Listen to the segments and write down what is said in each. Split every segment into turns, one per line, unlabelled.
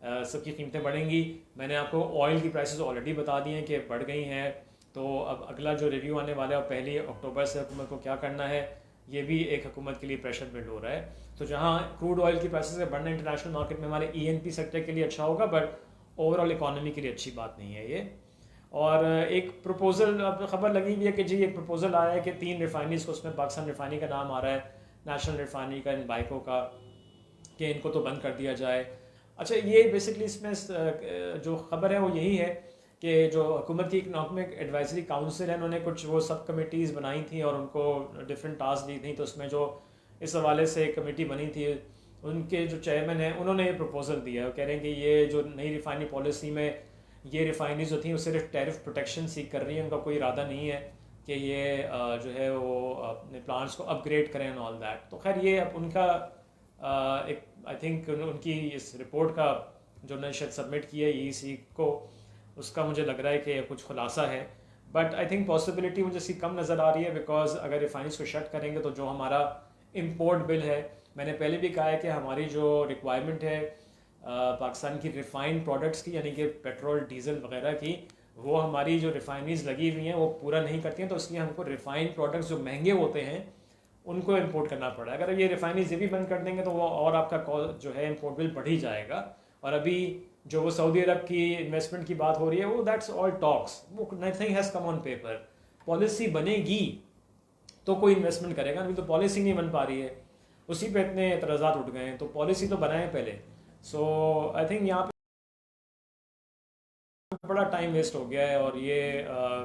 سب کی قیمتیں بڑھیں گی. میں نے آپ کو آئل کی پرائسز آلریڈی بتا دی ہیں کہ بڑھ گئی ہیں. تو اب اگلا جو ریویو آنے والا ہے اور 1 اکتوبر سے حکومت کو کیا کرنا ہے, یہ بھی ایک حکومت کے لیے پریشر بلڈ ہو رہا ہے. تو جہاں کروڈ آئل کی پرائسز کا بڑھنا انٹرنیشنل مارکیٹ میں ہمارے ENP سیکٹر کے لیے اچھا ہوگا, بٹ اوور آل اکانومی کے لیے اچھی بات نہیں ہے یہ. اور ایک پروپوزل اب خبر لگی ہوئی ہے کہ جی ایک پروپوزل آیا ہے کہ 3 ریفائنریز کو, اس میں پاکستان ریفائنری کا نام آ رہا ہے, نیشنل ریفائنری کا, ان بائکوں کا, کہ ان کو تو بند کر دیا جائے. اچھا یہ بیسکلی اس میں جو خبر ہے وہ یہی ہے کہ جو حکومت کی اکنامک ایڈوائزری کاؤنسل ہے, انہوں نے کچھ وہ سب کمیٹیز بنائی تھیں اور ان کو ڈفرینٹ ٹاسک دی تھیں. تو اس میں جو اس حوالے سے ایک کمیٹی بنی تھی, ان کے جو چیئرمین ہیں انہوں نے یہ پروپوزل دیا ہے. وہ کہہ رہے ہیں کہ یہ جو نئی ریفائنری پالیسی میں یہ ریفائنریز جو تھیں وہ صرف ٹیرف پروٹیکشن سیکھ کر رہی ہیں, ان کا کوئی ارادہ نہیں ہے کہ یہ جو ہے وہ اپنے پلانٹس کو اپ گریڈ کریں اینڈ آل دیٹ. تو خیر یہ اب ان کا ایک آئی تھنک ان کی اس رپورٹ کا جو انہوں نے شاید سبمٹ کیا ہے EC کو, اس کا مجھے لگ رہا ہے کہ کچھ خلاصہ ہے. بٹ آئی تھنک پاسبلٹی مجھے اس کی کم نظر آ رہی ہے, بیکاز اگر ریفائنریز کو شٹ کریں گے تو جو ہمارا امپورٹ بل ہے, میں نے پہلے بھی کہا ہے کہ ہماری جو ریکوائرمنٹ ہے پاکستان کی ریفائنڈ پروڈکٹس کی, یعنی کہ پیٹرول ڈیزل وغیرہ کی, وہ ہماری جو ریفائنریز لگی ہوئی ہیں وہ پورا نہیں کرتی ہیں. تو اس لیے ہم کو ریفائنڈ پروڈکٹس جو مہنگے ہوتے ہیں ان کو امپورٹ کرنا پڑا ہے. اگر یہ ریفائنریز یہ بھی بند کر دیں گے تو وہ اور آپ کا جو ہے امپورٹ بل بڑھ ہی جائے گا. اور ابھی جو وہ سعودی عرب کی انویسٹمنٹ کی بات ہو رہی ہے وہ دیٹس آل ٹاکس, وہ nothing has come on paper. Policy بنے گی تو کوئی انویسٹمنٹ کرے گا, ابھی تو پالیسی نہیں بن پا رہی ہے, اسی پہ اتنے اعتراضات اٹھ گئے ہیں. تو پالیسی تو بنائیں پہلے. سو آئی تھنک یہاں پہ بڑا ٹائم ویسٹ ہو گیا ہے. اور یہ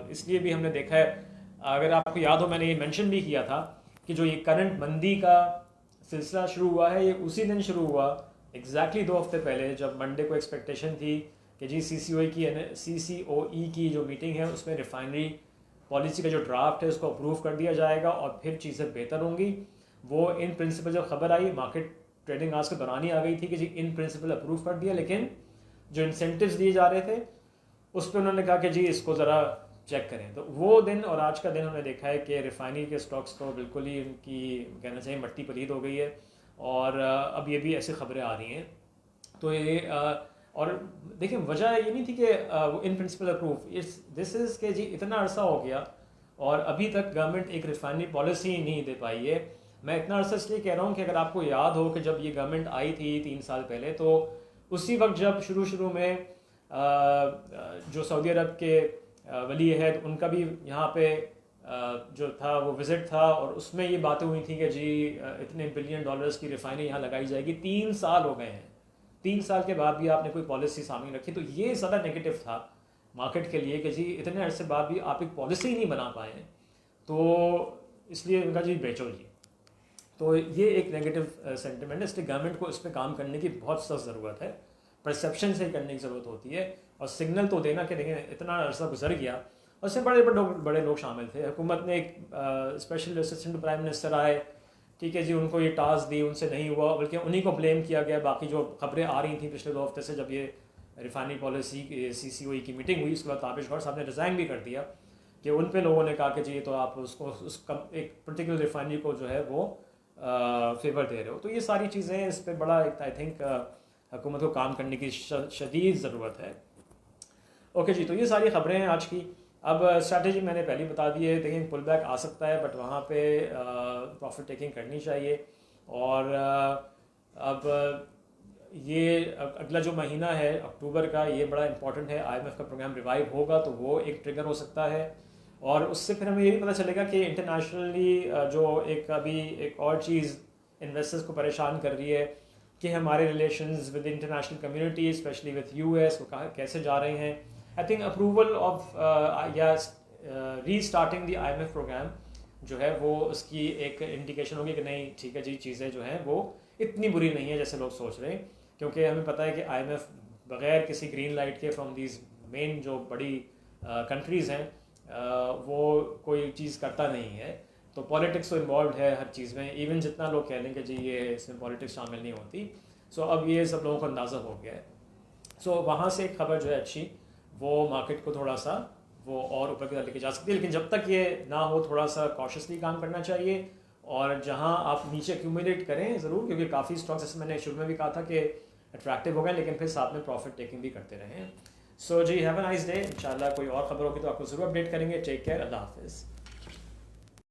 اس لیے بھی ہم نے دیکھا ہے, اگر آپ کو یاد ہو میں نے یہ مینشن بھی کیا تھا کہ جو یہ کرنٹ مندی کا سلسلہ شروع ہوا ہے یہ اسی دن شروع ہوا ایگزیکٹلی 2 ہفتے پہلے, جب منڈے کو ایکسپیکٹیشن تھی کہ جی CCOE کی جو میٹنگ ہے اس میں ریفائنری پالیسی کا جو ڈرافٹ ہے اس کو اپروو کر دیا جائے گا اور پھر چیزیں بہتر ہوں گی. وہ ان پرنسپل جب خبر آئی مارکیٹ ٹریڈنگ آج کے دوران ہی آ گئی تھی کہ جی ان پرنسپل اپروو کر دیا, لیکن جو انسینٹیوز دیے جا رہے تھے اس پہ انہوں نے کہا کہ جی اس کو ذرا چیک کریں. تو وہ دن اور آج کا دن ہم نے دیکھا ہے کہ ریفائنری کے سٹاکس تو بالکل ہی ان کی کہنا چاہیے مٹی پلید ہو گئی ہے. اور اب یہ بھی ایسی خبریں آ رہی ہیں. تو یہ اور دیکھیں وجہ یہ نہیں تھی کہ وہ ان پرنسپل اپروو, دس از کہ جی اتنا عرصہ ہو گیا اور ابھی تک گورنمنٹ ایک ریفائنری پالیسی نہیں دے پائی ہے. میں اتنا عرصہ اس لیے کہہ رہا ہوں کہ اگر آپ کو یاد ہو کہ جب یہ گورنمنٹ آئی تھی 3 سال پہلے, تو اسی وقت جب شروع میں جو سعودی عرب کے ولی عہد ان کا بھی یہاں پہ جو تھا وہ وزٹ تھا, اور اس میں یہ باتیں ہوئی تھیں کہ جی اتنے بلین ڈالرز کی ریفائنری یہاں لگائی جائے گی. 3 سال ہو گئے ہیں, 3 سال کے بعد بھی آپ نے کوئی پالیسی سامنے رکھی. تو یہ زیادہ نیگیٹو تھا مارکیٹ کے لیے کہ جی اتنے عرصے بعد بھی آپ ایک پالیسی ہی نہیں بنا پائے ہیں, تو اس لیے ان کا جی بیچو جی. تو یہ ایک نیگیٹو سینٹیمنٹ ہے. اس لیے گورنمنٹ کو اس پہ کام کرنے کی بہت سخت ضرورت ہے, پرسیپشن سے کرنے کی ضرورت ہوتی ہے, اور سگنل تو دینا کہ دیکھیں اتنا عرصہ گزر گیا. اور اس میں بڑے لوگ شامل تھے. حکومت نے ایک اسپیشل اسسٹنٹ پرائم منسٹر آئے, ٹھیک ہے جی, ان کو یہ ٹاسک دی, ان سے نہیں ہوا, بلکہ انہی کو بلیم کیا گیا. باقی جو خبریں آ رہی تھیں پچھلے 2 ہفتے سے جب یہ ریفائنری پالیسی CCOE کی میٹنگ ہوئی, اس کے بعد تابش غور صاحب نے ریزائن بھی کر دیا کہ ان پہ لوگوں نے کہا کہ جی تو آپ اس کو ایک پرٹیکولر ریفائنری کو جو ہے وہ فیور دے رہے ہو. تو یہ ساری چیزیں اس پہ بڑا ایک آئی تھنک حکومت کو کام کرنے کی شدید ضرورت ہے. اوکے جی, تو یہ ساری خبریں ہیں آج کی. اب اسٹریٹجی میں نے پہلے بتا دی ہے, دیکھیں پل بیک آ سکتا ہے بٹ وہاں پہ پروفٹ ٹیکنگ کرنی چاہیے. اور اب یہ اگلا جو مہینہ ہے اکتوبر کا, یہ بڑا امپورٹنٹ ہے. IMF کا پروگرام ریوائیو ہوگا تو وہ ایک ٹریگر ہو سکتا ہے, اور اس سے پھر ہمیں یہ بھی پتہ چلے گا کہ انٹرنیشنلی جو ابھی ایک اور چیز انویسٹرز کو پریشان کر رہی ہے کہ ہمارے relations with international community specially with US وہ کیسے جا رہے ہیں. آئی تھنک اپروول آف یا ری اسٹارٹنگ دی IMF پروگرام جو ہے وہ اس کی ایک انڈیکیشن ہوگی کہ نہیں ٹھیک ہے جی چیزیں جو ہیں وہ اتنی بری نہیں ہے جیسے لوگ سوچ رہے ہیں. کیونکہ ہمیں پتہ ہے کہ IMF بغیر کسی گرین لائٹ کے فرام دیز مین جو بڑی کنٹریز ہیں وہ کوئی چیز کرتا نہیں ہے. تو پالیٹکس تو انوالوڈ ہے ہر چیز میں, ایون جتنا لوگ کہہ لیں کہ جی یہ اس میں پالیٹکس شامل نہیں ہوتی. سو اب یہ سب لوگوں کو اندازہ ہو گیا ہے. سو وہاں سے ایک خبر جو ہے اچھی وہ مارکیٹ کو تھوڑا سا وہ اور اوپر کی طرف لے کے جا سکتی ہے, لیکن جب تک یہ نہ ہو تھوڑا سا کاشیسلی کام کرنا چاہیے. اور جہاں آپ نیچے ایکیومولیٹ کریں ضرور, کیونکہ کافی اسٹاکس جیسے میں نے شروع میں بھی کہا تھا کہ اٹریکٹیو ہو گئے لیکن پھر ساتھ میں پروفٹ ٹیکنگ بھی کرتے رہیں. سو جی ہیو اے نائس ڈے. انشاءاللہ کوئی اور خبر ہوگی تو آپ کو ضرور اپڈیٹ کریں گے. Take care. اللہ حافظ.